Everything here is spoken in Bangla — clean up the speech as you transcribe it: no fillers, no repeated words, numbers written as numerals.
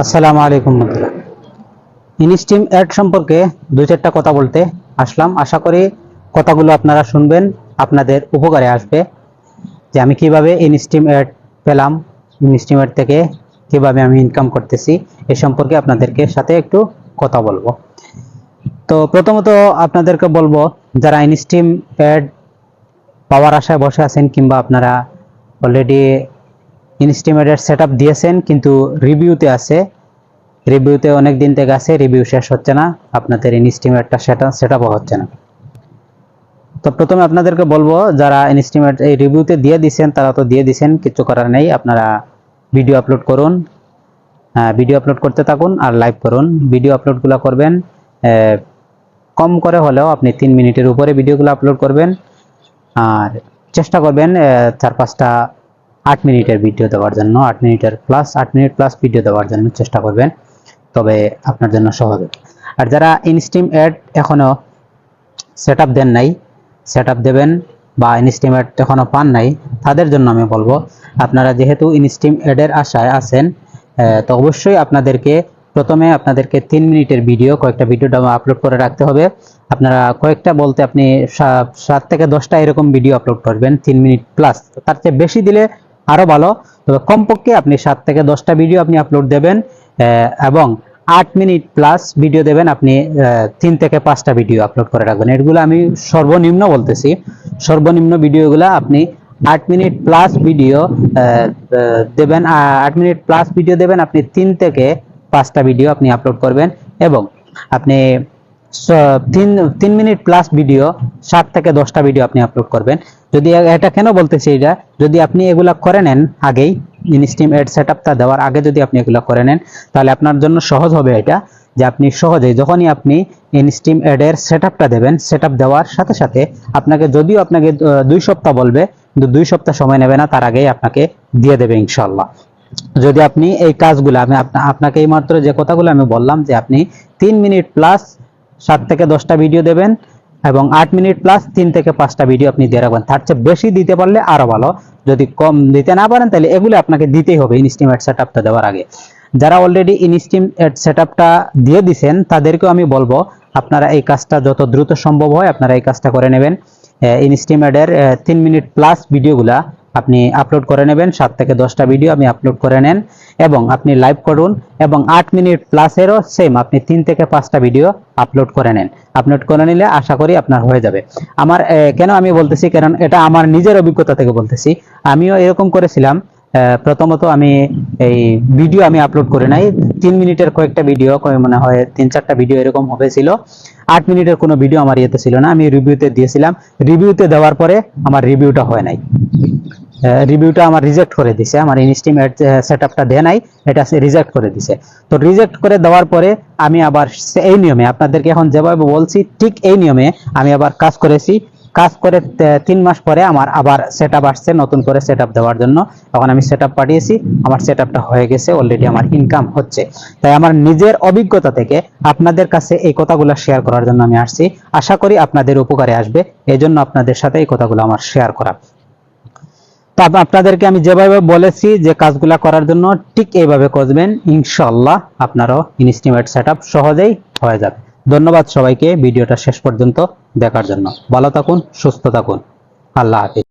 আসসালামু আলাইকুম বন্ধুরা, ইনস্টিম অ্যাড সম্পর্কে দুই চারটা কথা বলতে আসলাম। আশা করি কথাগুলো আপনারা শুনবেন, আপনাদের উপকারে আসবে। যে আমি কিভাবে ইনস্টিম অ্যাড পেলাম, ইনস্টিম অ্যাড থেকে কিভাবে আমি ইনকাম করতেছি, এ সম্পর্কে আপনাদেরকে সাথে একটু কথা বলবো। তো প্রথমত আপনাদেরকে বলবো, যারা ইনস্টিম অ্যাড পাওয়ার আশায় বসে আছেন, কিংবা আপনারা অলরেডি ইনস্টিম অ্যাডের সেটআপ দিয়েছেন কিন্তু রিভিউতে আছে, রিভিউতে অনেক দিন থেকে আছে, রিভিউ শেষ হচ্ছে না, আপনাদের ইনস্টিমেটটা সেটআপও হচ্ছে না। তো প্রথমে আপনাদেরকে বলবো, যারা ইনস্টিমেট এই রিভিউতে দিয়ে দিয়েছেন তারা তো দিয়ে দিয়েছেন, কিছু করার নেই। আপনারা ভিডিও আপলোড করুন, ভিডিও আপলোড করতে থাকুন আর লাইভ করুন। ভিডিও আপলোডগুলো করবেন কম করে হলেও আপনি 3 মিনিটের উপরে ভিডিওগুলো আপলোড করবেন, আর চেষ্টা করবেন 4-5টা 8 মিনিটের ভিডিও দেওয়ার জন্য, 8 মিনিট প্লাস ভিডিও দেওয়ার জন্য চেষ্টা করবেন, তবে আপনার জন্য সহজ হবে। আর যারা ইনস্টিম অ্যাড এখনো সেটআপ দেন নাই, সেটআপ দেবেন বা ইনস্টিম অ্যাড এখনো পান নাই, তাদের জন্য আমি বলবো, আপনারা যেহেতু ইনস্টিম অ্যাডের আশায় আছেন, তো অবশ্যই প্রথমে আপনাদেরকে 3 মিনিটের ভিডিও, কয়েকটা ভিডিও আপলোড করে রাখতে হবে। আপনারা কয়েকটা বলতে আপনি 7 থেকে 10টা এরকম ভিডিও আপলোড করবেন 3 মিনিট প্লাস। তার চেয়ে বেশি দিলে আরো ভালো, তবে কমপক্ষে আপনি 7 থেকে 10টা ভিডিও আপনি আপলোড দেবেন, এবং 8 মিনিট প্লাস ভিডিও দেবেন। আপনি 3 থেকে 5টা ভিডিও আপলোড করে রাখবেন। এগুলো আমি সর্বনিম্ন বলতেছি, সর্বনিম্ন ভিডিওগুলো আপনি 8 মিনিট প্লাস ভিডিও দেবেন। 8 মিনিট প্লাস ভিডিও দেবেন, আপনি 3 থেকে 5টা ভিডিও আপনি আপলোড করবেন, এবং আপনি 3 মিনিট প্লাস ভিডিও 7 থেকে 10টা ভিডিও আপনি আপলোড করবেন। যদি এটা কেন বলতেছি, এটা যদি আপনি এগুলা করে নেন আগেই, ইনস্টিম অ্যাড সেটআপটা দেওয়ার আগে যদি আপনি এগুলা করে নেন, তাহলে আপনার জন্য সহজ হবে এটা, যে আপনি সহজেই যখনই আপনি ইনস্টিম অ্যাড এর সেটআপটা দেবেন, সেটআপ দেওয়ার সাথে সাথে যদিও আপনাকে 2 সপ্তাহ বলবে, কিন্তু 2 সপ্তাহ সময় নেবে না, তার আগেই আপনাকে দিয়ে দেবে ইনশাআল্লাহ। যদি আপনি এই কাজগুলো, আমি আপনাকে এই মাত্র যে কথাগুলো আমি বললাম, যে আপনি 3 মিনিট প্লাস 7 থেকে 10টা ভিডিও দেবেন, এবং 8 মিনিট প্লাস 3 থেকে 5টা ভিডিও আপনি দিয়ে রাখবেন। তার চেয়ে বেশি দিতে পারলে আরো ভালো, যদি কম দিতে না পারেন তাহলে এগুলো আপনাকে দিতেই হবে ইনস্টিম অ্যাড সেটআপটা দেওয়ার আগে। যারা অলরেডি ইনস্টিম অ্যাড সেটআপটা দিয়ে দিয়েছেন তাদেরকেও আমি বলবো, আপনারা এই কাজটা যত দ্রুত সম্ভব হয় আপনারা এই কাজটা করে নেবেন। ইনস্টিম অ্যাডের 3 মিনিট প্লাস ভিডিওগুলা আপনি আপলোড করে নেবেন, 7 থেকে 10টা ভিডিও আপনি আপলোড করে নেন, এবং আপনি লাইভ করুন, এবং 8 মিনিট প্লাসেরও সেম আপনি 3 থেকে 5টা ভিডিও আপলোড করে নেন। আপলোড করে নিলে আশা করি আপনার হয়ে যাবে। আমার কেন আমি বলতেছি, কারণ এটা আমার নিজের অভিজ্ঞতা থেকে বলতেছি। আমিও এরকম করেছিলাম। প্রথমত আমি এই ভিডিও আমি আপলোড করে নাই, 3 মিনিটের কয়েকটা ভিডিও, মনে হয় 3-4টা ভিডিও এরকম হয়েছিল। 8 মিনিটের কোনো ভিডিও আমার ইয়েতে ছিল না, আমি রিভিউতে দিয়েছিলাম। রিভিউতে দেওয়ার পরে আমার রিভিউটা হয় নাই, রিভিউটা আমার রিজেক্ট করে দিছে, আমার ইনস্টিম অ্যাড সেটআপটা দেয় নাই, এটা রিজেক্ট করে দিছে। তো রিজেক্ট করে দেওয়ার পরে আমি আবার এই নিয়মে আপনাদেরকে এখন যেভাবে বলছি, ঠিক এই নিয়মে আমি আবার কাজ করেছি। কাজ করে 3 মাস পরে আমার আবার সেটআপ আসছে, নতুন করে সেটআপ দেওয়ার জন্য। তখন আমি সেটআপ পাঠিয়েছি, আমার সেটআপটা হয়ে গেছে, অলরেডি আমার ইনকাম হচ্ছে। তাই আমার নিজের অভিজ্ঞতা থেকে আপনাদের কাছে এই কথাগুলো শেয়ার করার জন্য আমি আসছি। আশা করি আপনাদের উপকারে আসবে, এই জন্য আপনাদের সাথে এই কথাগুলো আমার শেয়ার করা। তো আপনাদেরকে আমি যেভাবে বলেছি যে কাজগুলা করার জন্য, ঠিক এইভাবে করবেন, ইনশাআল্লাহ আপনারও ইনস্টিম অ্যাড সেটআপ সহজেই হয়ে যাবে। ধন্যবাদ সবাইকে ভিডিওটা শেষ পর্যন্ত দেখার জন্য। ভালো থাকুন, সুস্থ থাকুন, আল্লাহ হাফেজ।